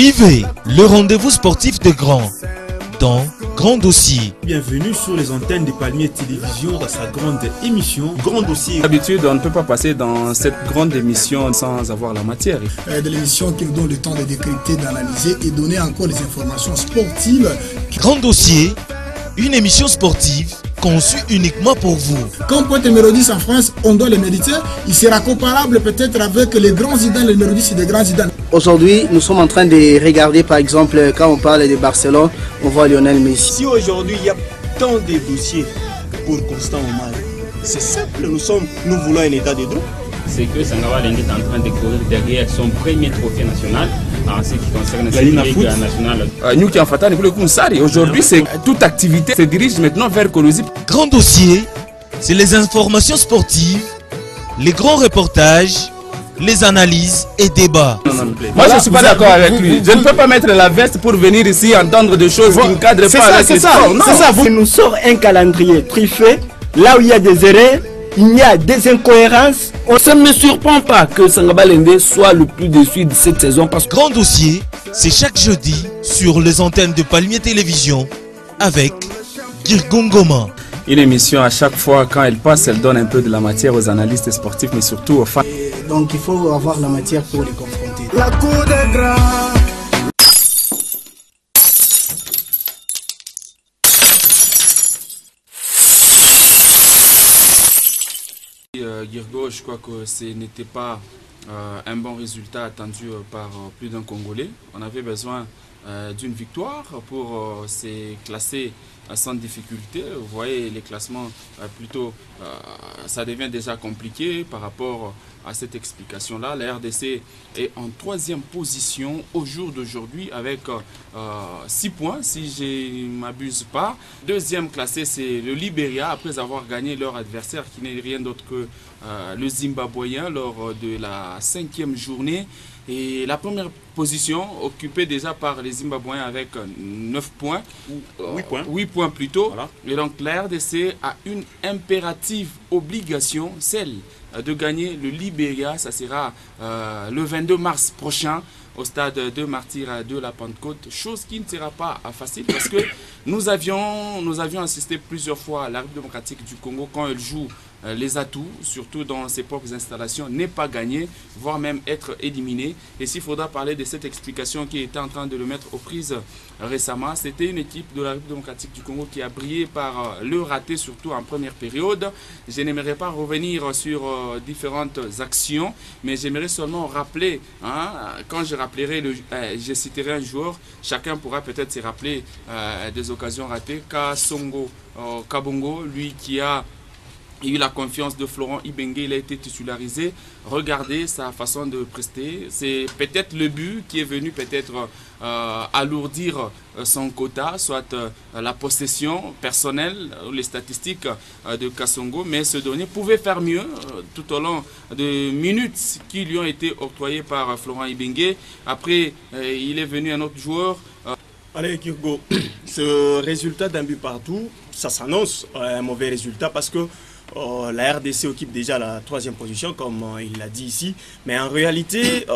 Vivez le rendez-vous sportif des grands dans Grand Dossier. Bienvenue sur les antennes de Palmier Télévision dans sa grande émission Grand Dossier. D'habitude, on ne peut pas passer dans cette grande émission sans avoir la matière. De l'émission qui nous donne le temps de décrypter, d'analyser et donner encore des informations sportives. Grand Dossier, une émission sportive conçue uniquement pour vous. Comme poète numéro 10 en France, on doit le mériter. Il sera comparable peut-être avec les grands idoles, les numéro 10 et des grands idoles. Aujourd'hui, nous sommes en train de regarder, par exemple, quand on parle de Barcelone, on voit Lionel Messi. Si aujourd'hui il y a tant de dossiers pour Constant Omar, c'est simple, nous voulons un état de droit. C'est que Sangaba Lengue est en train de courir derrière son premier trophée national en ce qui concerne la Ligue nationale. Nous qui en fatale pour le Kounsari. Aujourd'hui, c'est toute activité se dirige maintenant vers Kolosi. Grand Dossier, c'est les informations sportives, les grands reportages, les analyses et débats. Moi, je ne suis pas d'accord avec lui. Je ne peux pas mettre la veste pour venir ici entendre des choses qui ne cadrent pas avec le sport. C'est ça, vous nous sort un calendrier truffé, là où il y a des erreurs, il y a des incohérences. Ça ne me surprend pas que Sangaba Lengue soit le plus déçu de cette saison. Parce que Grand Dossier, c'est chaque jeudi sur les antennes de Palmier Télévision avec Girgongoma. Une émission, à chaque fois, quand elle passe, elle donne un peu de la matière aux analystes sportifs, mais surtout aux fans. Donc il faut avoir la matière pour les confronter. la cour des grands. Girgo, je crois que ce n'était pas un bon résultat attendu par plus d'un Congolais. On avait besoin d'une victoire pour se classer sans difficulté. Vous voyez, les classements plutôt, ça devient déjà compliqué par rapport à cette explication-là. La RDC est en 3e position au jour d'aujourd'hui avec 6 points, si je ne m'abuse pas. 2e classé, c'est le Libéria, après avoir gagné leur adversaire qui n'est rien d'autre que le Zimbabwéen lors de la 5e journée. Et la première position occupée déjà par les Zimbabwéens avec 9 points. 8 points plutôt. Voilà. Et donc la RDC a une impérative obligation, celle de gagner le Libéria. Ça sera le 22 mars prochain au stade de Martyrs de la Pentecôte. Chose qui ne sera pas facile parce que nous avions assisté plusieurs fois à la République démocratique du Congo quand elle joue les atouts, surtout dans ses propres installations, n'est pas gagné, voire même être éliminé. Et s'il faudra parler de cette explication qui était en train de le mettre aux prises récemment, c'était une équipe de la République démocratique du Congo qui a brillé par le raté, surtout en première période. Je n'aimerais pas revenir sur différentes actions, mais j'aimerais seulement rappeler, quand je rappellerai, je citerai un joueur, chacun pourra peut-être se rappeler des occasions ratées. Kasongo Kabongo, lui qui a eu la confiance de Florent Ibenge, il a été titularisé. Regardez sa façon de prester. C'est peut-être le but qui est venu peut-être alourdir son quota, soit la possession personnelle ou les statistiques de Kasongo. Mais ce dernier pouvait faire mieux tout au long de minutes qui lui ont été octroyées par Florent Ibenge. Après, il est venu un autre joueur. Allez Kirgo, ce résultat d'un but partout, ça s'annonce un mauvais résultat parce que la RDC occupe déjà la 3e position, comme il l'a dit ici. Mais en réalité,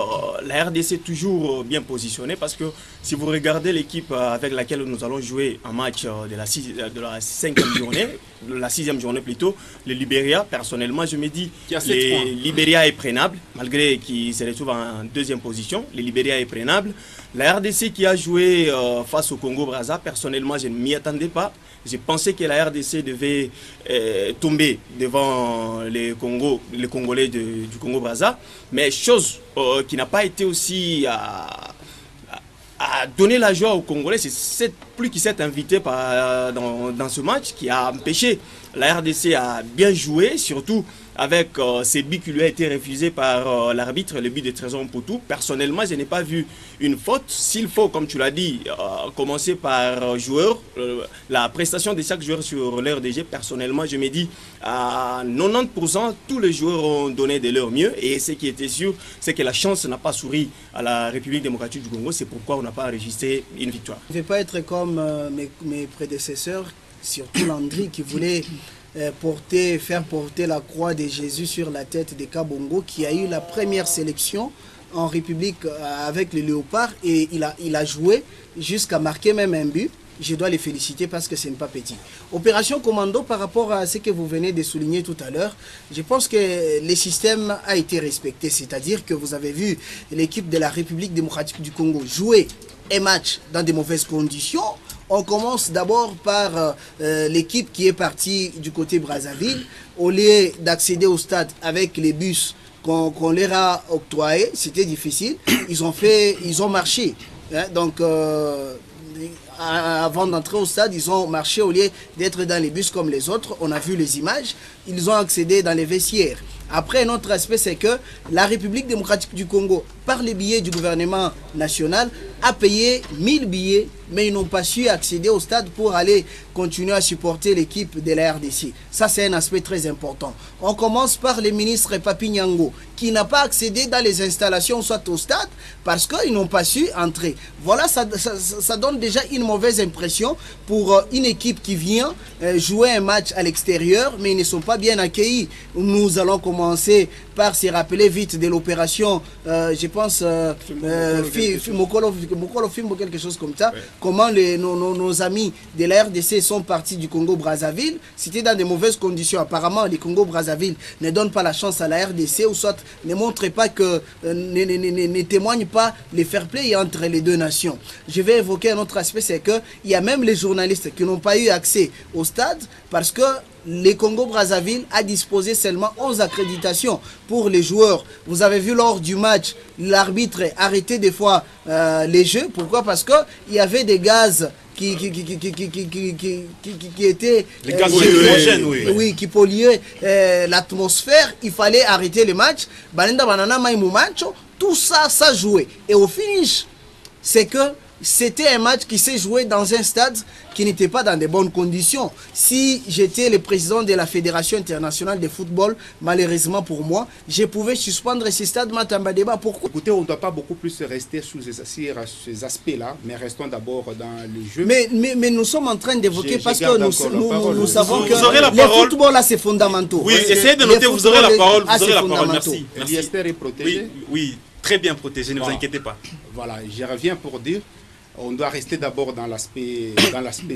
la RDC est toujours bien positionnée parce que si vous regardez l'équipe avec laquelle nous allons jouer un match de la 5e journée, de la 6e journée plutôt, le Libéria, personnellement, je me dis que le Libéria est prenable, malgré qu'il se retrouve en 2e position. Le Libéria est prenable. La RDC qui a joué face au Congo-Brazza, personnellement, je ne m'y attendais pas. Je pensais que la RDC devait tomber devant les Congolais du Congo-Brazza, mais chose qui n'a pas été aussi à donner la joie aux Congolais, c'est plus qui s'est invité dans ce match qui a empêché la RDC à bien jouer, surtout avec ces buts qui lui a été refusés par l'arbitre, le but de Trésor Mputu. Personnellement, je n'ai pas vu une faute. S'il faut, comme tu l'as dit, commencer par joueur, la prestation de chaque joueur sur leur DG, personnellement, je me dis à 90%, tous les joueurs ont donné de leur mieux. Et ce qui était sûr, c'est que la chance n'a pas souri à la République démocratique du Congo. C'est pourquoi on n'a pas enregistré une victoire. Je ne vais pas être comme mes prédécesseurs, surtout Landry qui voulait faire porter la croix de Jésus sur la tête de Kabongo, qui a eu la première sélection en République avec les Léopards et il a joué jusqu'à marquer même un but. Je dois les féliciter parce que ce n'est pas petit. Opération Commando, par rapport à ce que vous venez de souligner tout à l'heure, je pense que le système a été respecté. C'est-à-dire que vous avez vu l'équipe de la République démocratique du Congo jouer un match dans de mauvaises conditions. On commence d'abord par l'équipe qui est partie du côté Brazzaville. Au lieu d'accéder au stade avec les bus qu'on leur a octroyés, c'était difficile. Ils ont marché. Hein, donc... avant d'entrer au stade, ils ont marché au lieu d'être dans les bus comme les autres. On a vu les images. Ils ont accédé dans les vestiaires. Après, un autre aspect, c'est que la République démocratique du Congo, par les billets du gouvernement national, a payé 1000 billets, mais ils n'ont pas su accéder au stade pour aller continuer à supporter l'équipe de la RDC. Ça, c'est un aspect très important. On commence par le ministre Papi Nyango, qui n'a pas accédé dans les installations, soit au stade, parce qu'ils n'ont pas su entrer. Voilà, ça donne déjà une mauvaise impression pour une équipe qui vient jouer un match à l'extérieur, mais ils ne sont pas bien accueillis. Nous allons commencer par se rappeler vite de l'opération, je pense, Mokolo Fimbo, quelque chose comme ça. Ouais. Comment nos amis de la RDC sont partis du Congo-Brazzaville. C'était dans de mauvaises conditions. Apparemment, les Congo-Brazzaville ne donnent pas la chance à la RDC, ou soit ne montrent pas que, ne témoignent pas les fair play entre les deux nations. Je vais évoquer un autre aspect, c'est qu'il y a même les journalistes qui n'ont pas eu accès au stade parce que les Congo-Brazzaville a disposé seulement 11 accréditations pour les joueurs. Vous avez vu lors du match, l'arbitre arrêtait des fois les jeux. Pourquoi? Parce qu'il y avait des gaz qui étaient... Les gaz lacrymogènes, oui. Oui, qui polluaient l'atmosphère. Il fallait arrêter le match. Tout ça, ça jouait. Et au finish, c'est que c'était un match qui s'est joué dans un stade qui n'était pas dans de bonnes conditions. Si j'étais le président de la Fédération internationale de football, malheureusement pour moi, je pouvais suspendre ce stade Matamba Débat. Pourquoi? Écoutez, on ne doit pas beaucoup plus rester sur ces aspects-là, mais restons d'abord dans le jeu. Mais nous sommes en train d'évoquer parce que nous savons que le football là c'est fondamental. Oui, essayez de noter, vous aurez la parole. Vous aurez la parole, merci. L'ISTR est protégé. Oui, très bien protégé, ne vous inquiétez pas. Voilà, je reviens pour dire, on doit rester d'abord dans l'aspect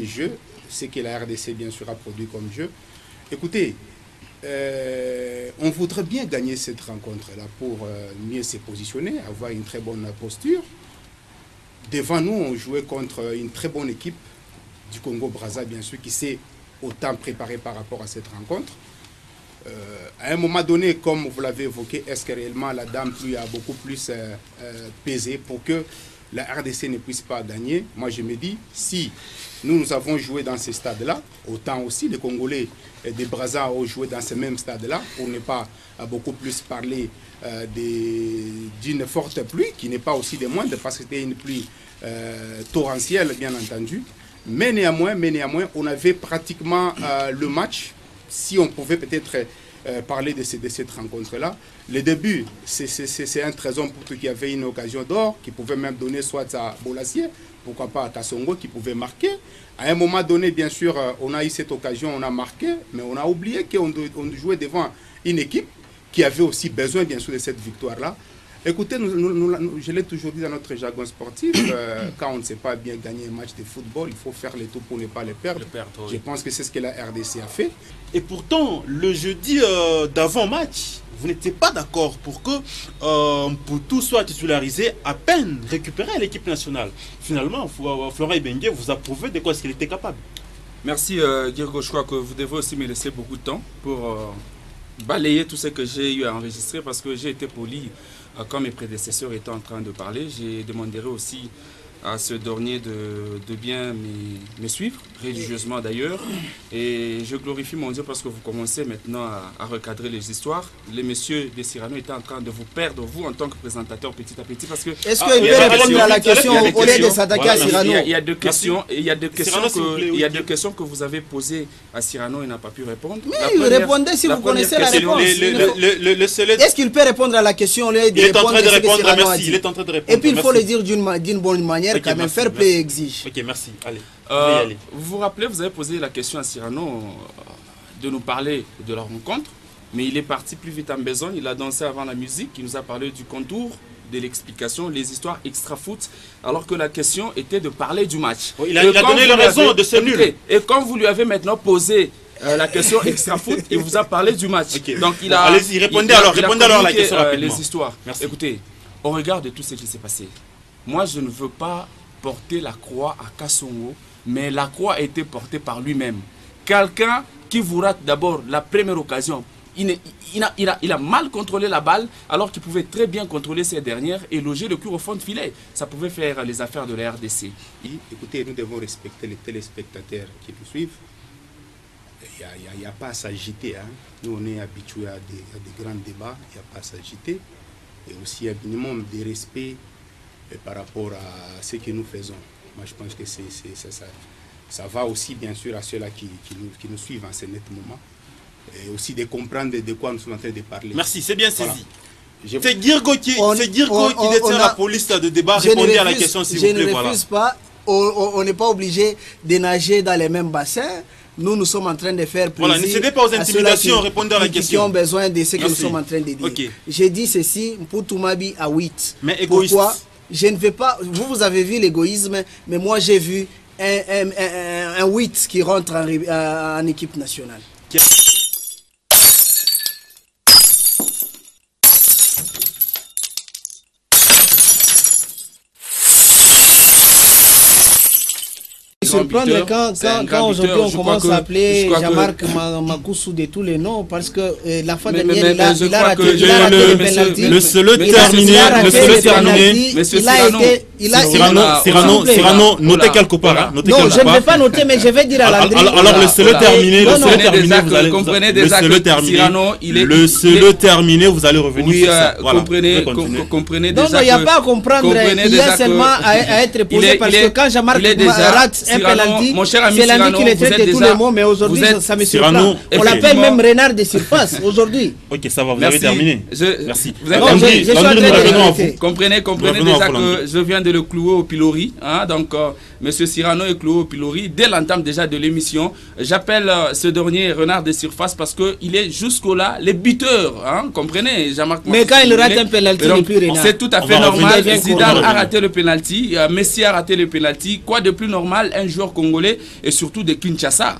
jeu, ce que la RDC bien sûr a produit comme jeu. Écoutez, on voudrait bien gagner cette rencontre-là pour mieux se positionner, avoir une très bonne posture. Devant nous, on jouait contre une très bonne équipe du Congo-Brazza, bien sûr, qui s'est autant préparée par rapport à cette rencontre. À un moment donné, comme vous l'avez évoqué, est-ce que réellement la dame pluie a beaucoup plus pesé pour que la RDC ne puisse pas gagner? Moi, je me dis, si nous avons joué dans ces stades-là, autant aussi les Congolais des Brazza ont joué dans ces mêmes stades-là, pour ne pas beaucoup plus parler d'une forte pluie, qui n'est pas aussi des moindres, parce que c'était une pluie torrentielle, bien entendu. Mais néanmoins, on avait pratiquement le match, si on pouvait peut-être parler de cette rencontre-là. Le début, c'est un trésor pour tout qui avait une occasion d'or, qui pouvait même donner soit à Bolassier, pourquoi pas à Kassongo, qui pouvait marquer. À un moment donné, bien sûr, on a eu cette occasion, on a marqué, mais on a oublié qu'on jouait devant une équipe qui avait aussi besoin, bien sûr, de cette victoire-là. Écoutez, je l'ai toujours dit dans notre jargon sportif, quand on ne sait pas bien gagner un match de football, il faut faire le tout pour ne pas le perdre. Je pense que c'est ce que la RDC a fait. Et pourtant, le jeudi d'avant-match, vous n'étiez pas d'accord pour que Mpoutou soit titularisé à peine récupéré à l'équipe nationale. Finalement, Florent Ibenge vous a prouvé de quoi est-ce qu'il était capable. Merci Girgo, je crois que vous devez aussi me laisser beaucoup de temps pour balayer tout ce que j'ai eu à enregistrer, parce que j'ai été poli quand mes prédécesseurs étaient en train de parler. J'ai demandé aussi à ce dernier de bien me suivre, religieusement d'ailleurs. Et je glorifie mon Dieu parce que vous commencez maintenant à recadrer les histoires. Les messieurs de Cyrano étaient en train de vous perdre, vous en tant que présentateur, petit à petit. Parce que est-ce qu'il peut répondre à la question au lieu de s'attaquer à Cyrano? Il y a deux questions, que vous avez posées à Cyrano, il n'a pas pu répondre. Mais répondez si vous connaissez la réponse. Est-ce qu'il peut répondre à la question au lieu de répondre à ce que Cyrano a dit? Il est en train de répondre. Et puis il faut le dire d'une bonne manière. Quand même, fair play exige. Ok, merci. Allez. Vous vous rappelez, vous avez posé la question à Cyrano de nous parler de la rencontre, mais il est parti plus vite en besogne. Il a dansé avant la musique. Il nous a parlé du contour de l'explication, les histoires extra-foot, alors que la question était de parler du match. Il a donné la raison de ce nul. Et quand vous lui avez maintenant posé la question extra-foot, il vous a parlé du match. Donc il a... Allez-y, répondez alors à la question rapidement. Les histoires. Merci. Écoutez, au regard de tout ce qui s'est passé, moi je ne veux pas porter la croix à Kassongo, mais la croix a été portée par lui-même. Quelqu'un qui vous rate d'abord la première occasion, il a mal contrôlé la balle alors qu'il pouvait très bien contrôler ces dernières et loger le cul au fond de filet. Ça pouvait faire les affaires de la RDC. Écoutez, nous devons respecter les téléspectateurs qui nous suivent. Il n'y a pas à s'agiter. Hein. Nous, on est habitués à des grands débats. Il n'y a pas à s'agiter. Et aussi un minimum de respect par rapport à ce que nous faisons. Moi, je pense que ça va aussi, bien sûr, à ceux-là qui nous suivent en ce net moment. Et aussi de comprendre de quoi nous sommes en train de parler. Merci, c'est bien saisi. Voilà. C'est Girgo qui détient la police de débat. Répondez à la question, s'il vous plaît. Je ne refuse pas. On n'est pas obligé de nager dans les mêmes bassins. Nous sommes en train de faire plaisir. Voilà, ne cédez pas aux intimidations, répondez à la question. Qui ont besoin de ce que nous sommes en train de dire. Okay. J'ai dit ceci pour Toumabi à 8. Mais égoïste. Pourquoi? Je ne vais pas. Vous avez vu l'égoïsme, mais moi j'ai vu un 8 qui rentre en équipe nationale. Surprendre quand aujourd'hui on commence à appeler Jean-Marc Makoussou de tous les noms parce que la fois dernière il a raté le penalty. Le seul terminé. Cyrano, notez quelque part. Non, je ne vais pas noter, mais je vais dire à Landry. Alors le seul terminé, vous allez revenir sur ça. Comprenez déjà. Non, il n'y a pas à comprendre. Il y a seulement à être posé parce que quand Jean-Marc rate un penalty, c'est Landry qui le traite de tous les mots, mais aujourd'hui ça me surprend. On l'appelle même renard de surface aujourd'hui. Ok, ça va, vous avez terminé. Merci. Comprenez déjà que je viens de le clouer au pilori. Donc, Monsieur Cyrano est cloué au pilori dès l'entame déjà de l'émission. J'appelle ce dernier renard de surface parce qu'il est jusqu'au-là les buteurs. Comprenez, Jean-Marc. Mais quand il rate un penalty, il n'est plus renard. C'est tout à fait normal. Zidane a raté le penalty. Messi a raté le penalty. Quoi de plus normal, un joueur congolais et surtout de Kinshasa,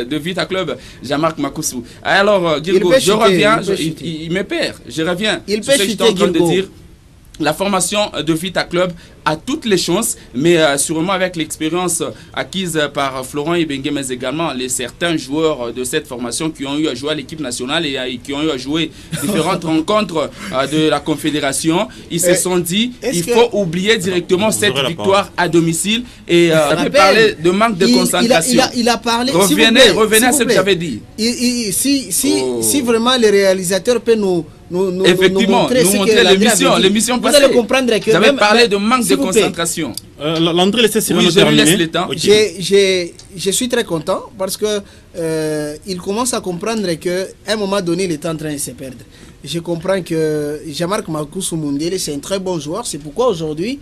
de Vita Club, Jean-Marc Makoussou. Alors, Girgo, je reviens. Il me perd. Je reviens. Il peut chuter, Girgo. La formation de Vita Club a toutes les chances, mais sûrement avec l'expérience acquise par Florent Ibenge, mais également certains joueurs de cette formation qui ont eu à jouer à l'équipe nationale et qui ont eu à jouer différentes rencontres de la Confédération, ils se sont dit il faut oublier directement cette victoire à domicile et parler de manque de concentration. Il a parlé. Revenez à ce que j'avais dit. Si vraiment les réalisateurs peuvent nous montrer l'émission passée. Vous allez comprendre que j'avais parlé de manque de concentration. Landry, laissez Cyrano terminer. Je suis très content parce que il commence à comprendre qu'à un moment donné, il est en train de se perdre. Je comprends que Jean-Marc Makoussou Mundele, c'est un très bon joueur. C'est pourquoi aujourd'hui,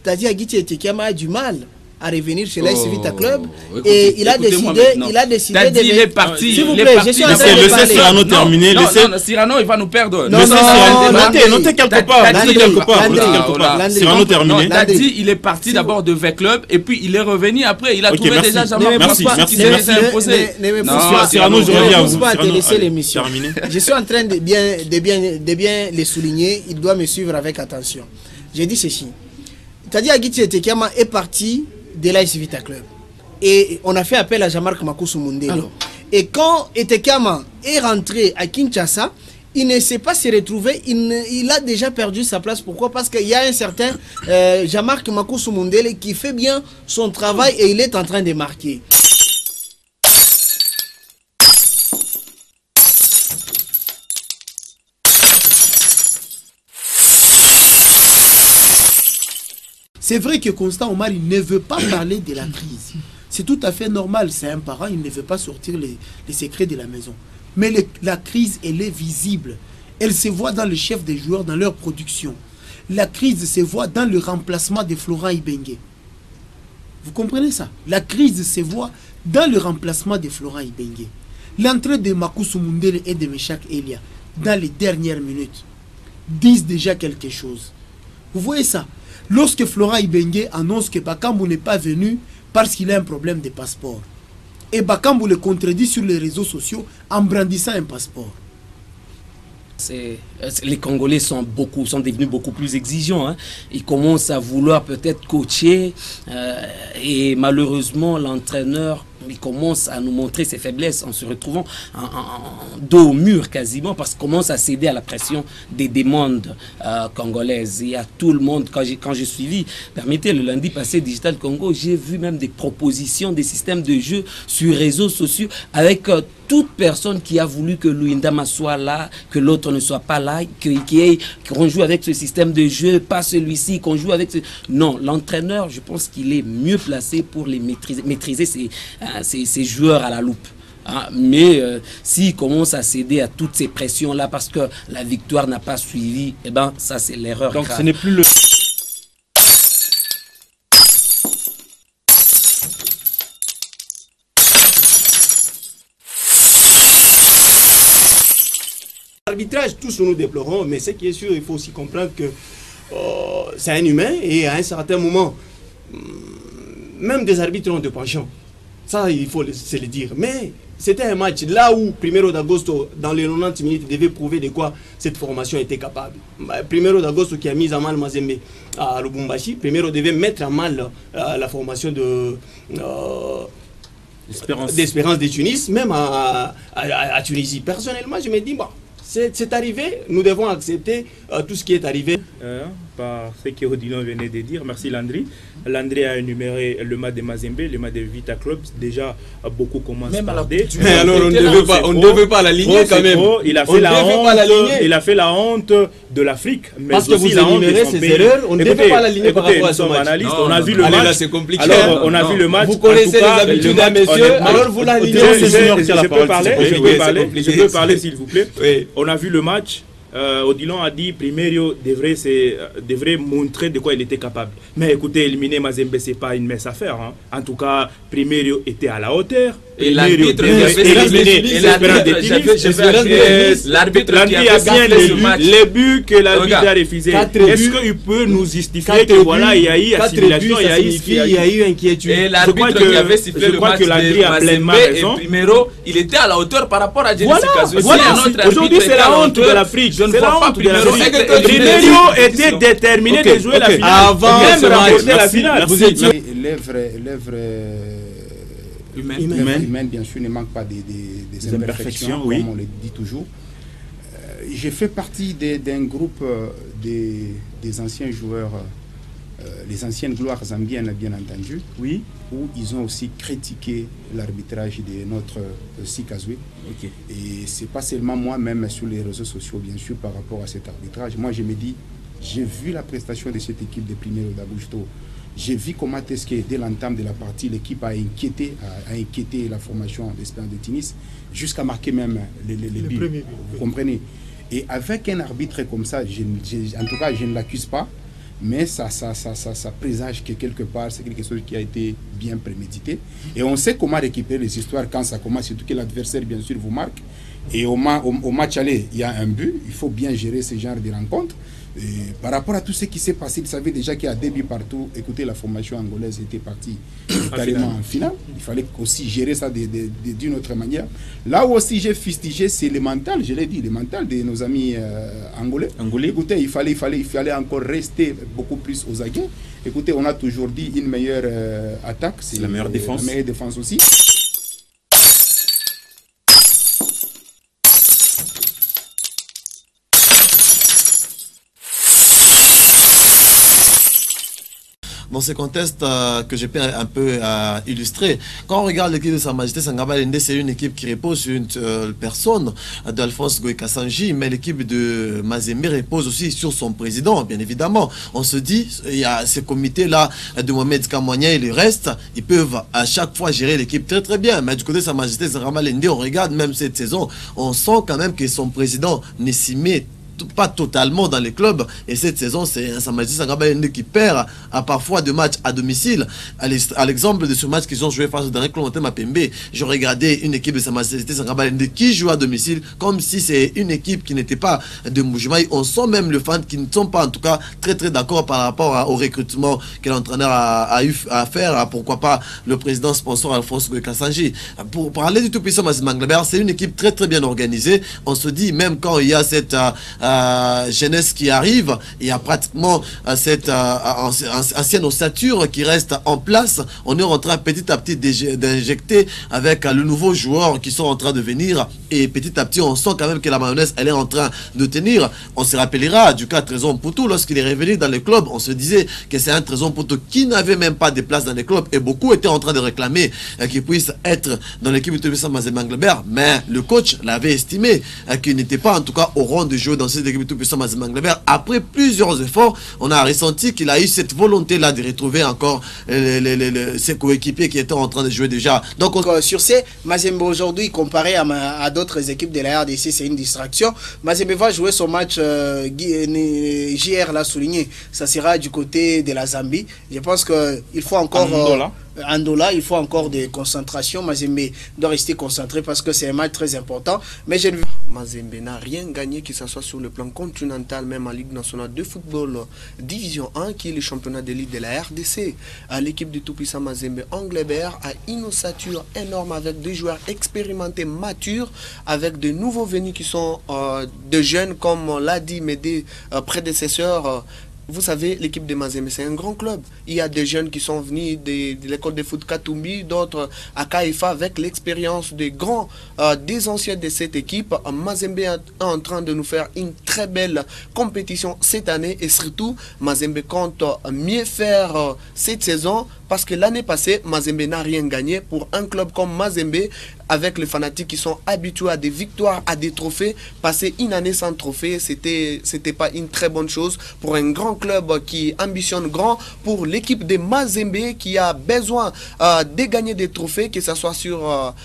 Tadi Agiti Etekiama a du mal à revenir chez l'AS Vita Club et il a décidé de il est parti. S'il vous plaît, je suis en train de parler. Cyrano terminer. Cyrano, il va nous perdre. Notez quelque part. Cyrano terminer. Tadi, il est parti d'abord de V Club et puis il est revenu après. Il a trouvé déjà Jean-Marc qui s'est imposé. Cyrano, je reviens à vous. Pas te laisser l'émission. Je suis en train de bien les souligner. Il doit me suivre avec attention. J'ai dit ceci. Tadi Agiti Etekiama est parti de l'AS Vita Club. Et on a fait appel à Jean-Marc Makoussou Mundele. Et quand Etekiama est rentré à Kinshasa, il ne s'est pas se retrouver, il a déjà perdu sa place. Pourquoi? Parce qu'il y a un certain Jean-Marc Makoussou Mundele qui fait bien son travail et il est en train de marquer. C'est vrai que Constant Omar, il ne veut pas parler de la crise. C'est tout à fait normal, c'est un parent, il ne veut pas sortir les secrets de la maison. Mais la crise, elle est visible. Elle se voit dans le chef des joueurs, dans leur production. La crise se voit dans le remplacement de Florent Ibenge. Vous comprenez ça? La crise se voit dans le remplacement de Florent Ibenge. L'entrée de Makoussou Mundele et de Meshak Elia, dans les dernières minutes, disent déjà quelque chose. Vous voyez ça? Lorsque Florent Ibenge annonce que Bakambu n'est pas venu parce qu'il a un problème de passeport, et Bakambu le contredit sur les réseaux sociaux en brandissant un passeport. Les Congolais sont devenus beaucoup plus exigeants. Hein. Ils commencent à vouloir peut-être coacher et malheureusement l'entraîneur il commence à nous montrer ses faiblesses en se retrouvant en dos au mur quasiment parce qu'il commence à céder à la pression des demandes congolaises. Il y a tout le monde, quand j'ai suivi, permettez, le lundi passé Digital Congo, j'ai vu même des propositions, des systèmes de jeu sur les réseaux sociaux avec toute personne qui a voulu que Luindama soit là, que l'autre ne soit pas là, qu'on joue avec ce système de jeu, pas celui-ci, qu'on joue avec... Non, l'entraîneur, je pense qu'il est mieux placé pour les maîtriser ces joueurs à la loupe. Ah, mais s'il commence à céder à toutes ces pressions-là parce que la victoire n'a pas suivi, eh ben, ça c'est l'erreur. Donc ce n'est plus le... L'arbitrage, tous nous déplorons, mais ce qui est sûr, il faut aussi comprendre que c'est un humain et à un certain moment, même des arbitres ont des penchants. Ça, il faut se le dire. Mais c'était un match là où Primero d'Agosto, dans les 90 minutes, devait prouver de quoi cette formation était capable. Primero d'Agosto qui a mis à mal Mazembe à Lubumbashi, Primero devait mettre à mal la formation d'Espérance de Tunis, même à Tunisie. Personnellement, je me dis, bon, c'est arrivé, nous devons accepter tout ce qui est arrivé. Par ce que Odilon venait de dire, merci Landry. Landry a énuméré le match de Mazembe, le match de Vita Club. Déjà, beaucoup commencent par D. Mais alors, on ne devait pas l'aligner quand même. Il a fait la honte de l'Afrique. Parce que vous énumérez ces erreurs, on ne devait pas l'aligner par rapport à ce match. On a vu le match. C'est compliqué. Alors, on a vu le match. Vous connaissez les habitudes d'un monsieur, alors vous l'alignez. Je peux parler, s'il vous plaît. On a vu le match. Odilon a dit Primero devrait montrer de quoi il était capable. Mais écoutez, éliminer Mazembe, c'est pas une mince affaire. Hein. En tout cas, Primero était à la hauteur. Et l'arbitre a bien les buts que l'arbitre a refusés. Est-ce qu'il peut nous justifier que voilà, il y a eu assimilation, il y a eu inquiétude. Et l'arbitre qui avait sifflé le match de Mazembe et Primero, il était à la hauteur par rapport à Jenny Sikazo. Aujourd'hui, c'est la honte de l'Afrique. Je ne vois pas Primero. Primero était déterminé de jouer la finale. Avant même remporter la finale. L'œuvre humaine, bien sûr, ne manque pas des imperfections, oui. Comme on le dit toujours. J'ai fait partie d'un groupe des anciens joueurs, les anciennes gloires zambiennes, bien entendu, oui, où ils ont aussi critiqué l'arbitrage de notre Sikazwe. Okay. Et c'est pas seulement moi-même sur les réseaux sociaux, bien sûr, par rapport à cet arbitrage. Moi, je me dis, j'ai vu la prestation de cette équipe de Primero d'Agosto. J'ai vu comment est-ce que dès l'entame de la partie, l'équipe a inquiété la formation d'Espérance de Tunis jusqu'à marquer même les buts. Vous comprenez? Et avec un arbitre comme ça, en tout cas, je ne l'accuse pas, mais ça présage que quelque part, c'est quelque chose qui a été bien prémédité. Et on sait comment récupérer les histoires quand ça commence, surtout que l'adversaire, bien sûr, vous marque. Et au match aller, il y a un but. Il faut bien gérer ce genre de rencontres. Et par rapport à tout ce qui s'est passé, vous savez déjà qu'il y a des buts partout. Écoutez, la formation angolaise était partie carrément en finale. Il fallait aussi gérer ça d'une autre manière. Là où aussi j'ai fustigé, c'est le mental, je l'ai dit, le mental de nos amis angolais. Écoutez, il fallait encore rester beaucoup plus aux aguets. Écoutez, on a toujours dit une meilleure attaque, c'est la meilleure défense. La meilleure défense aussi. Dans ce contexte que je peux un peu illustrer, quand on regarde l'équipe de Sa Majesté Sangaba Lende, c'est une équipe qui repose sur une personne d'Alphonse Goïkasanji, mais l'équipe de Mazembe repose aussi sur son président, bien évidemment. On se dit, il y a ce comité-là de Mohamed Kamouania et le reste, ils peuvent à chaque fois gérer l'équipe très très bien. Mais du côté de Sa Majesté Sangaba Lende, on regarde même cette saison, on sent quand même que son président ne s'y met pas totalement dans les clubs. Et cette saison, c'est un Sa Majesté Sangaba qui perd à parfois de matchs à domicile. À l'exemple de ce match qu'ils ont joué face au dernier club Mapembe, j'ai regardé une équipe de Sa Majesté Sangaba qui joue à domicile comme si c'est une équipe qui n'était pas de Mbujimayi. On sent même le fan qui ne sont pas en tout cas très d'accord par rapport au recrutement que l'entraîneur a eu à faire. Pourquoi pas le président sponsor Alphonse Kassanji. Pour parler du tout-puissant Mazembe Anglebert, c'est une équipe très bien organisée. On se dit, même quand il y a cette jeunesse qui arrive, il y a pratiquement cette ancienne ossature qui reste en place. On est en train petit à petit d'injecter avec le nouveau joueur qui sont en train de venir, et petit à petit on sent quand même que la mayonnaise elle est en train de tenir. On se rappellera du cas Trésor Mputu lorsqu'il est revenu dans le club. On se disait que c'est un Trésor Mputu qui n'avait même pas de place dans les clubs, et beaucoup étaient en train de réclamer qu'il puisse être dans l'équipe de Tubissa Mazembe Anglebert, mais le coach l'avait estimé qu'il n'était pas en tout cas au rang de jouer dans cette équipe de Tubissa Mazembe Anglebert. Après plusieurs efforts, on a ressenti qu'il a eu cette volonté là de retrouver encore ses coéquipiers qui étaient en train de jouer déjà. Donc sur ces, Mazembe aujourd'hui comparé à d'autres équipes de la RDC, c'est une distraction. Mazembe va jouer son match, JR l'a souligné, ça sera du côté de la Zambie. Je pense qu'il faut encore Andola, il faut encore de concentration. Mazembe doit rester concentré parce que c'est un match très important. Mais je ne... Mazembe n'a rien gagné, que ce soit sur le plan continental, même en Ligue nationale de football Division 1, qui est le championnat d'élite de la RDC. L'équipe du tout-puissant Mazembe Anglebert a une ossature énorme avec des joueurs expérimentés, matures, avec de nouveaux venus qui sont de jeunes, comme l'a dit mes prédécesseurs. Vous savez, l'équipe de Mazembe, c'est un grand club. Il y a des jeunes qui sont venus de l'école de foot Katumbi, d'autres à Kaifa, avec l'expérience des grands, des anciens de cette équipe. Mazembe est en train de nous faire une très belle compétition cette année, et surtout, Mazembe compte mieux faire cette saison, parce que l'année passée, Mazembe n'a rien gagné. Pour un club comme Mazembe, avec les fanatiques qui sont habitués à des victoires, à des trophées, passer une année sans trophée, c'était pas une très bonne chose pour un grand club qui ambitionne grand, pour l'équipe de Mazembe qui a besoin de gagner des trophées, que ce soit sur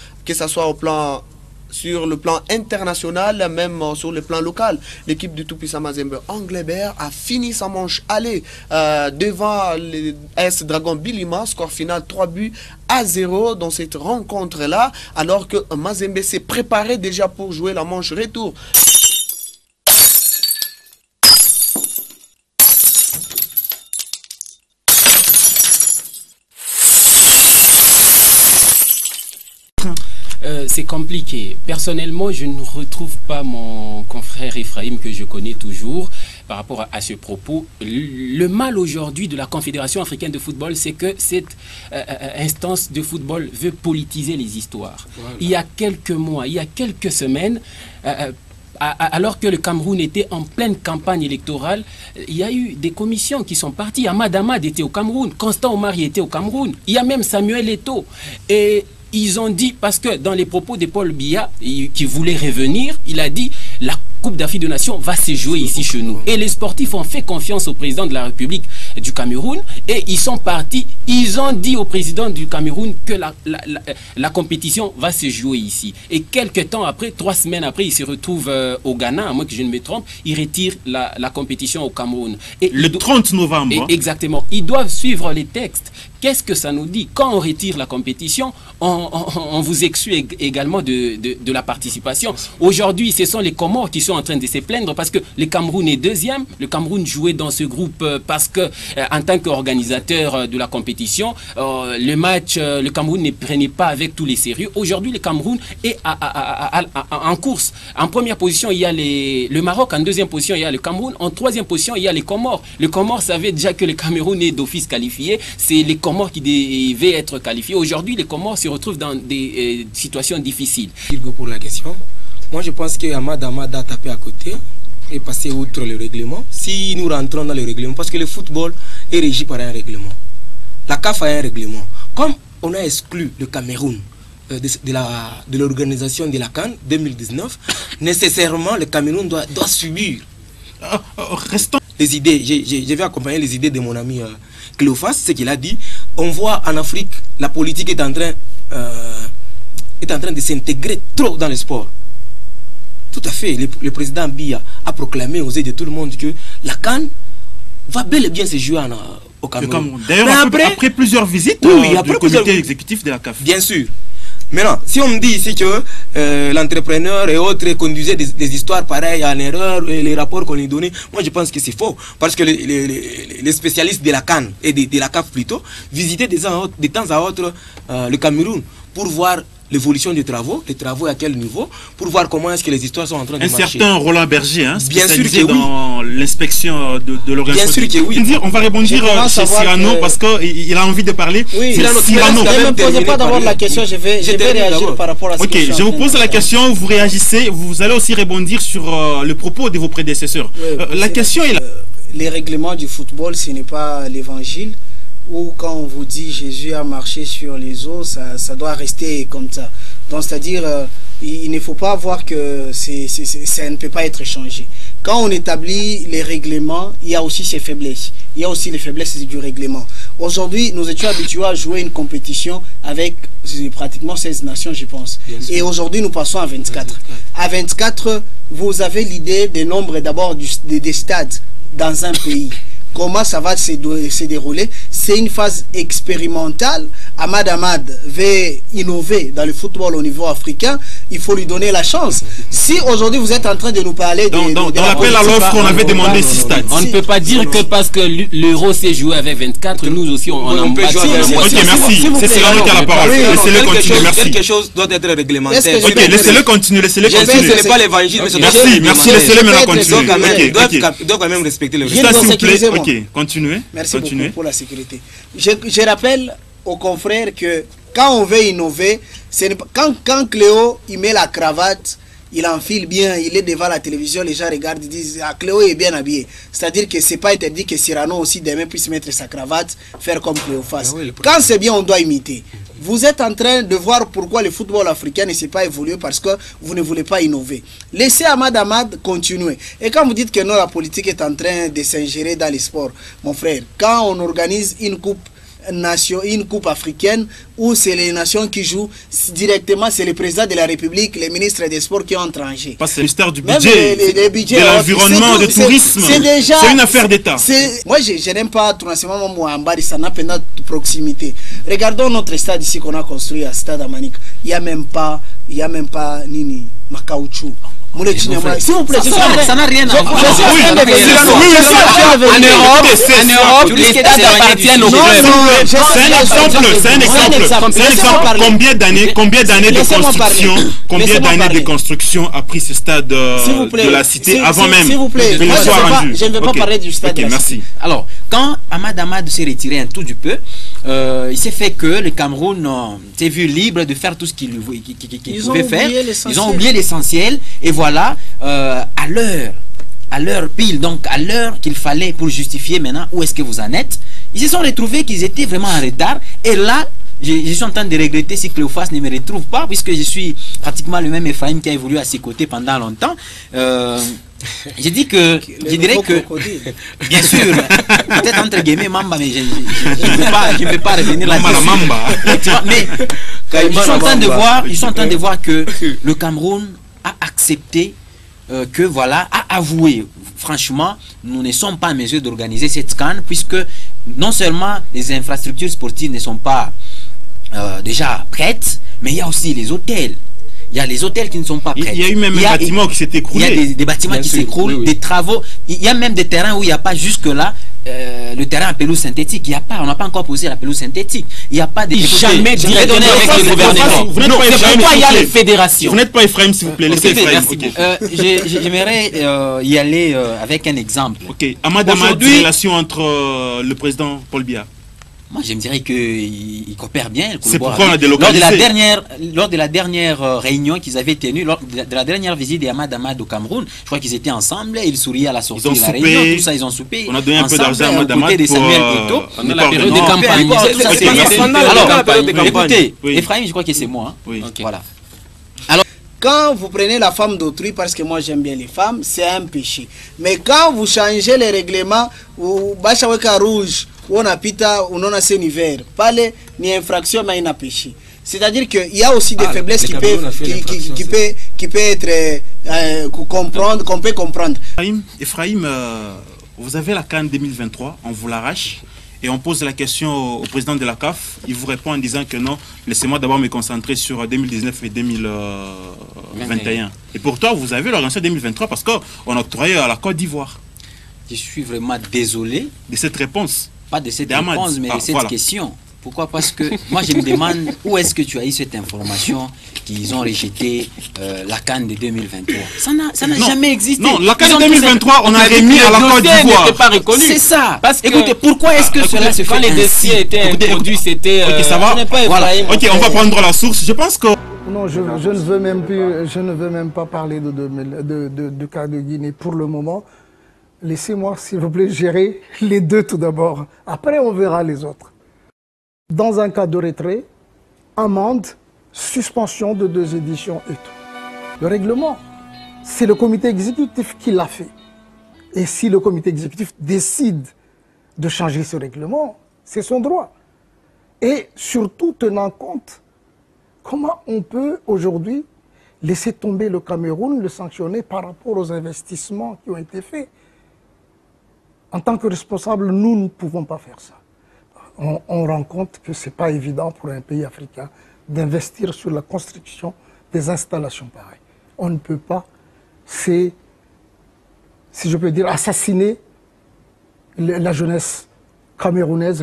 le plan international, même sur le plan local. L'équipe du tout-puissant Mazembe Anglebert a fini sa manche aller devant les AS Dragon Bilima, score final 3-0 dans cette rencontre-là, alors que Mazembe s'est préparé déjà pour jouer la manche retour. C'est compliqué. Personnellement, je ne retrouve pas mon confrère Ephraim que je connais toujours par rapport à ce propos. Le mal aujourd'hui de la Confédération africaine de football, c'est que cette instance de football veut politiser les histoires. Voilà. Il y a quelques mois, il y a quelques semaines, alors que le Cameroun était en pleine campagne électorale, il y a eu des commissions qui sont parties. Ahmad Ahmad était au Cameroun, Constant Omari était au Cameroun, il y a même Samuel Eto'o. Et ils ont dit, parce que dans les propos de Paul Biya, qui voulait revenir, il a dit la Coupe d'Afrique des Nations va se jouer ici chez nous. Et les sportifs ont fait confiance au président de la République du Cameroun et ils sont partis. Ils ont dit au président du Cameroun que la compétition va se jouer ici. Et quelques temps après, 3 semaines après, ils se retrouvent au Ghana, à moins que je ne me trompe, ils retirent la compétition au Cameroun. Et le 30 novembre. Exactement. Ils doivent suivre les textes. Qu'est-ce que ça nous dit? Quand on retire la compétition, on vous exclut également de la participation. Aujourd'hui, ce sont les Comores qui sont en train de se plaindre parce que le Cameroun est deuxième. Le Cameroun jouait dans ce groupe parce que, en tant qu'organisateur de la compétition, le match, le Cameroun ne prenait pas avec tous les sérieux. Aujourd'hui, le Cameroun est en course. En première position, il y a le Maroc. En deuxième position, il y a le Cameroun. En troisième position, il y a les Comores. Le Comores savait déjà que le Cameroun est d'office qualifié. C'est les Comores qui devaient être qualifiés. Aujourd'hui, les Comores se retrouvent dans des situations difficiles. Pour la question. Moi, je pense que Ahmad Ahmad a tapé à côté et passé outre le règlement. Si nous rentrons dans le règlement, parce que le football est régi par un règlement. La CAF a un règlement. Comme on a exclu le Cameroun de l'organisation de la CAN 2019, nécessairement le Cameroun doit subir. Restons les idées. Je vais accompagner les idées de mon ami Cléophas, ce qu'il a dit. On voit en Afrique, la politique est en train de s'intégrer trop dans le sport. Tout à fait. Le président Biya a proclamé aux yeux de tout le monde que la CAN va bel et bien se jouer au Cameroun. D'ailleurs, après plusieurs visites du comité exécutif de la CAF. Bien sûr. Maintenant, si on me dit ici que l'entrepreneur et autres conduisaient des histoires pareilles en erreur, et les rapports qu'on lui donnait, moi je pense que c'est faux. Parce que les spécialistes de la CAN et de la CAF plutôt visitaient de temps à autre le Cameroun pour voir l'évolution des travaux à quel niveau, pour voir comment est-ce que les histoires sont en train de marcher. Un certain Roland Berger, bien sûr que dans l'inspection de l'organisation. Bien sûr que oui. On va rebondir chez Cyrano parce qu'il a envie de parler. Oui, Cyrano. Ne me posez pas d'abord la question, je vais réagir par rapport à ce que je vous pose la question, vous réagissez, vous allez aussi rebondir sur le propos de vos prédécesseurs. La question est là. Les règlements du football, ce n'est pas l'évangile. Ou quand on vous dit Jésus a marché sur les eaux, ça doit rester comme ça. Donc c'est-à-dire, il ne faut pas voir que ça ne peut pas être changé. Quand on établit les règlements, il y a aussi ses faiblesses. Il y a aussi les faiblesses du règlement. Aujourd'hui, nous étions habitués à jouer une compétition avec pratiquement 16 nations, je pense. Et aujourd'hui, nous passons à 24. À 24, vous avez l'idée des nombres d'abord des stades dans un pays. Comment ça va se dérouler? C'est une phase expérimentale. Ahmad veut innover dans le football au niveau africain. Il faut lui donner la chance. Si aujourd'hui vous êtes en train de nous parler dans l'appel à l'offre, on avait demandé 6 stades. On ne peut pas dire que parce que l'Euro s'est joué avec 24, nous aussi on peut jouer avec 24. Ok, merci. C'est Cyrano qui a la parole. Laissez-le continuer, merci. Quelque chose doit être réglementaire. Ok, laissez-le continuer, laissez-le continuer. Ce n'est pas l'évangile, mais merci, laissez-le maintenant continuer. Ils doivent quand même respecter le règlement. S'il vous plaît, ok, continuez. Merci beaucoup pour la sécurité. Je rappelle aux confrères que quand on veut innover, quand Cléo il met la cravate, il enfile bien, il est devant la télévision, les gens regardent, ils disent ah, Cléo est bien habillé. C'est-à-dire que c'est pas interdit que Cyrano aussi demain puisse mettre sa cravate, faire comme Cléophas. Quand c'est bien, on doit imiter. Vous êtes en train de voir pourquoi le football africain ne s'est pas évolué parce que vous ne voulez pas innover. Laissez Ahmad continuer. Et quand vous dites que non, la politique est en train de s'ingérer dans les sports, mon frère, quand on organise une coupe africaine où c'est les nations qui jouent directement, c'est le président de la République, les ministres des sports qui ont tranché. Pas c'est le ministère du budget, de l'environnement, du tourisme. C'est une affaire d'État. Moi, je n'aime pas tout simplement Mouambari, ça n'a pas de proximité. Regardons notre stade ici qu'on a construit à Stade Amanik. Il n'y a même pas Nini, Makaouchou. S'il vous plaît, ça n'a rien à voir. En Europe, les stades appartiennent au club. C'est un exemple. Combien d'années de construction a pris ce stade de la cité avant même que le soit rendu? Je ne veux pas parler du stade. Merci. Alors, quand Ahmad s'est retiré un tout du peu, il s'est fait que le Cameroun s'est vu libre de faire tout ce qu'il pouvait faire. Ils ont oublié l'essentiel. Et voilà, à l'heure pile, donc à l'heure qu'il fallait pour justifier maintenant où est-ce que vous en êtes, ils se sont retrouvés qu'ils étaient vraiment en retard. Et là, je suis en train de regretter si Cléophas ne me retrouve pas, puisque je suis pratiquement le même Ephraim qui a évolué à ses côtés pendant longtemps. Je dirais que bien sûr, peut-être entre guillemets Mamba, mais je ne peux pas revenir là-dessus. Mais ils sont en train de voir que le Cameroun a accepté que voilà, a avoué franchement, nous ne sommes pas en mesure d'organiser cette CAN, puisque non seulement les infrastructures sportives ne sont pas déjà prêtes, mais il y a aussi les hôtels. Il y a les hôtels qui ne sont pas prêts. Il y a eu même un bâtiment qui s'est écroulé. Il y a des bâtiments qui s'écroulent, des travaux. Il y a même des terrains où il n'y a pas jusque-là le terrain à pelouse synthétique. On n'a pas encore posé la pelouse synthétique. Il n'y a pas de jamais directement avec le gouvernement. C'est pourquoi il y a les fédérations. Vous n'êtes pas Ephraim, s'il vous plaît. Laissez Ephraim. J'aimerais y aller avec un exemple. Ok. Ahmad, relation entre le président Paul Biya. Moi, je me dirais qu'il coopère bien. C'est pourquoi on a délocalisé. Lors de la dernière réunion qu'ils avaient tenue, lors de la dernière visite d'Ahmad au Cameroun, je crois qu'ils étaient ensemble, ils souriaient à la sortie de la réunion, tout ça, ils ont soupé. On a donné un peu d'argent à Ahmad pour la période de campagne. Alors, écoutez, Ephraim, je crois que c'est moi. Voilà. Quand vous prenez la femme d'autrui, parce que moi j'aime bien les femmes, c'est un péché. Mais quand vous changez les règlements, ou bachaweka rouge, ou on a pita, ou non a un hiver, pas les ni infraction, mais il a péché. C'est-à-dire qu'il y a aussi des faiblesses qui peuvent être qu'on peut comprendre. Ephraim, vous avez la CAN 2023, on vous l'arrache. Et on pose la question au président de la CAF, il vous répond en disant que non, laissez-moi d'abord me concentrer sur 2019 et 2021. Et pour toi, vous avez l'organisation 2023 parce qu'on octroyait à la Côte d'Ivoire. Je suis vraiment désolé. De cette réponse. Pas de cette réponse, mais de cette question. Pourquoi? Parce que moi je me demande où est-ce que tu as eu cette information qu'ils ont rejeté la CAN de 2023. Ça n'a jamais existé. Non, la CAN de 2023, on a remis à la Côte d'Ivoire. C'est ça. Parce que, écoutez, pourquoi est-ce que cela se fait? Quand les dossiers étaient introduits, c'était... Ok, ça va. Voilà. Ok, on va prendre la source. Je pense que... Non, je ne veux même pas parler du cas de Guinée pour le moment. Laissez-moi, s'il vous plaît, gérer les deux tout d'abord. Après, on verra les autres. Dans un cas de retrait, amende, suspension de 2 éditions et tout. Le règlement, c'est le comité exécutif qui l'a fait. Et si le comité exécutif décide de changer ce règlement, c'est son droit. Et surtout, tenant compte, comment on peut aujourd'hui laisser tomber le Cameroun, le sanctionner par rapport aux investissements qui ont été faits? En tant que responsable, nous ne pouvons pas faire ça. On rend compte que ce n'est pas évident pour un pays africain d'investir sur la construction des installations pareilles. On ne peut pas, si je peux dire, assassiner la jeunesse camerounaise.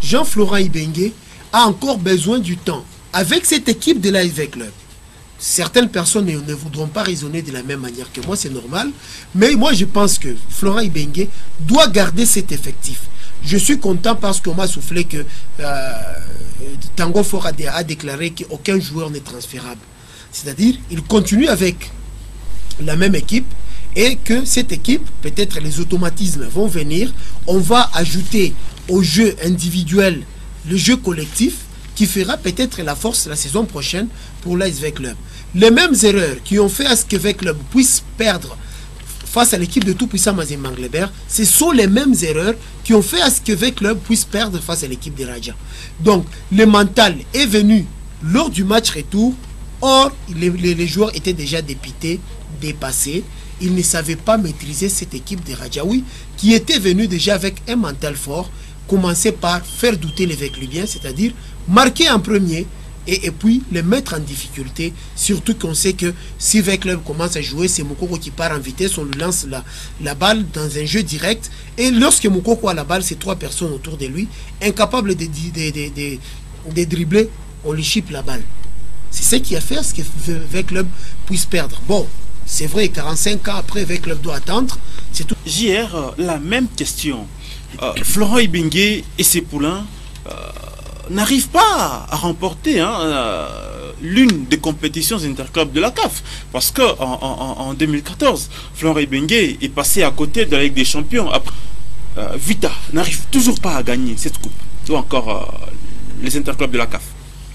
Jean-Florent Ibenge a encore besoin du temps. Avec cette équipe de l'ASV Club, certaines personnes ne voudront pas raisonner de la même manière que moi, c'est normal. Mais moi, je pense que Florent Ibenge doit garder cet effectif. Je suis content parce qu'on m'a soufflé que Tango Fort a déclaré qu'aucun joueur n'est transférable. C'est-à-dire, il continue avec la même équipe et que cette équipe, peut-être les automatismes vont venir. On va ajouter au jeu individuel le jeu collectif, qui fera peut-être la force la saison prochaine pour l'ASV Club. Les mêmes erreurs qui ont fait à ce que l'ASV Club puisse perdre face à l'équipe de tout-puissant Mazembe Anglebert, ce sont les mêmes erreurs qui ont fait à ce que l'ASV Club puisse perdre face à l'équipe de Raja. Donc, le mental est venu lors du match retour. Or, les joueurs étaient déjà dépités, dépassés. Ils ne savaient pas maîtriser cette équipe de Rajaoui qui était venue déjà avec un mental fort, commencer par faire douter les Véclubiens, c'est-à-dire marquer en premier et puis les mettre en difficulté, surtout qu'on sait que si le club commence à jouer, c'est Moukoko qui part en vitesse, on lui lance la balle dans un jeu direct, et lorsque Moukoko a la balle, c'est 3 personnes autour de lui, incapables de dribbler, on lui chipe la balle. C'est ce qui a fait à ce que le club puisse perdre. Bon, c'est vrai, 45 ans après, le club doit attendre. C'est tout. JR, la même question. Florent Ibenge et ses poulains n'arrivent pas à remporter l'une des compétitions interclubs de la CAF. Parce qu'en 2014, Florent Ibenge est passé à côté de la Ligue des Champions. Après, Vita n'arrive toujours pas à gagner cette coupe. Ou encore les interclubs de la CAF.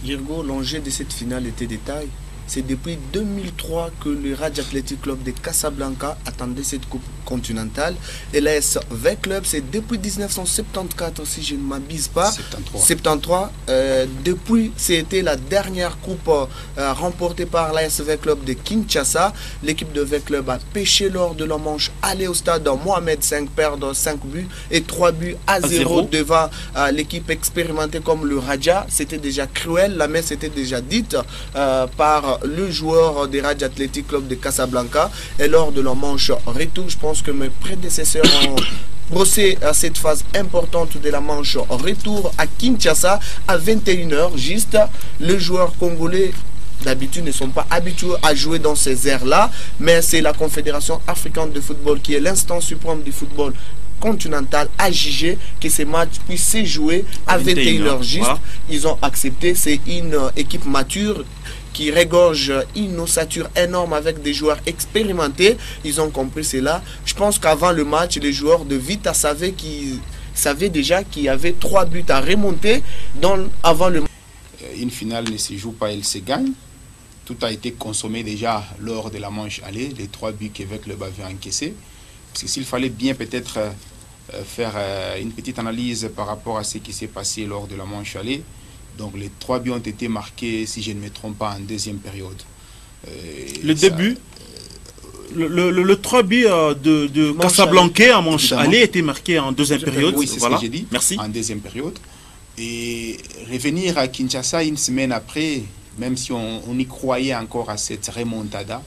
Girgo, l'enjeu de cette finale était de taille. C'est depuis 2003 que le Raja Athletic Club de Casablanca attendait cette coupe continentale. Et l'ASV Club, c'est depuis 1974, si je ne m'abuse pas. 73. Depuis, c'était la dernière coupe remportée par l'ASV Club de Kinshasa. L'équipe de V Club a pêché lors de la manche, aller au stade Mohamed V, perdre 5 buts et 3 buts à 0 devant l'équipe expérimentée comme le Raja. C'était déjà cruel, la messe était déjà dite par le joueur des Raja Athletic Club de Casablanca. Et lors de la manche retour, je pense que mes prédécesseurs ont brossé à cette phase importante de la manche retour à Kinshasa à 21h juste. Les joueurs congolais d'habitude ne sont pas habitués à jouer dans ces aires-là, mais c'est la Confédération africaine de football qui est l'instance suprême du football continental a jugé que ces matchs puissent se jouer à 21h juste. Voilà. Ils ont accepté, c'est une équipe mature qui regorge une ossature énorme avec des joueurs expérimentés. Ils ont compris cela. Je pense qu'avant le match, les joueurs de Vita savaient déjà qu'il y avait 3 buts à remonter avant le match. Une finale ne se joue pas, elle se gagne. Tout a été consommé déjà lors de la manche aller, les 3 buts qu'Evêque Club avait encaissés. Parce que s'il fallait bien peut-être faire une petite analyse par rapport à ce qui s'est passé lors de la manche allée. Donc les 3 buts ont été marqués, si je ne me trompe pas, en deuxième période. Le début, le 3 buts de Casablanca en manche allée était marqué en deuxième période. Oui, c'est voilà. ce que j'ai dit. Merci. En deuxième période. Et revenir à Kinshasa une semaine après, même si on y croyait encore à cette remontada,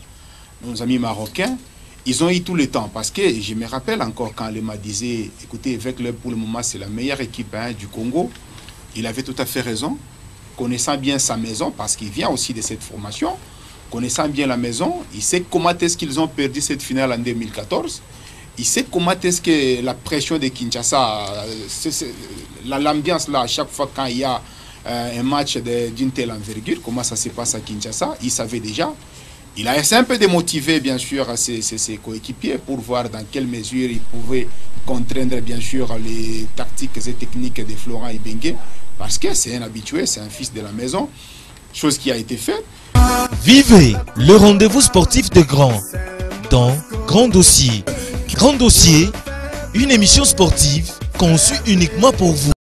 nos amis marocains, ils ont eu tout le temps. Parce que je me rappelle encore quand Lema disait, écoutez, Veclub pour le moment c'est la meilleure équipe du Congo. Il avait tout à fait raison, connaissant bien sa maison, parce qu'il vient aussi de cette formation, connaissant bien la maison, il sait comment est-ce qu'ils ont perdu cette finale en 2014, il sait comment est-ce que la pression de Kinshasa, l'ambiance là, à chaque fois quand il y a un match d'une telle envergure, comment ça se passe à Kinshasa, il savait déjà. Il a essayé un peu de motiver bien sûr ses coéquipiers pour voir dans quelle mesure il pouvait contraindre bien sûr les tactiques et techniques de Florent Ibenge, parce que c'est un habitué, c'est un fils de la maison, chose qui a été faite. Vivez le rendez-vous sportif de Grand dans Grand Dossier. Grand Dossier, une émission sportive conçue uniquement pour vous.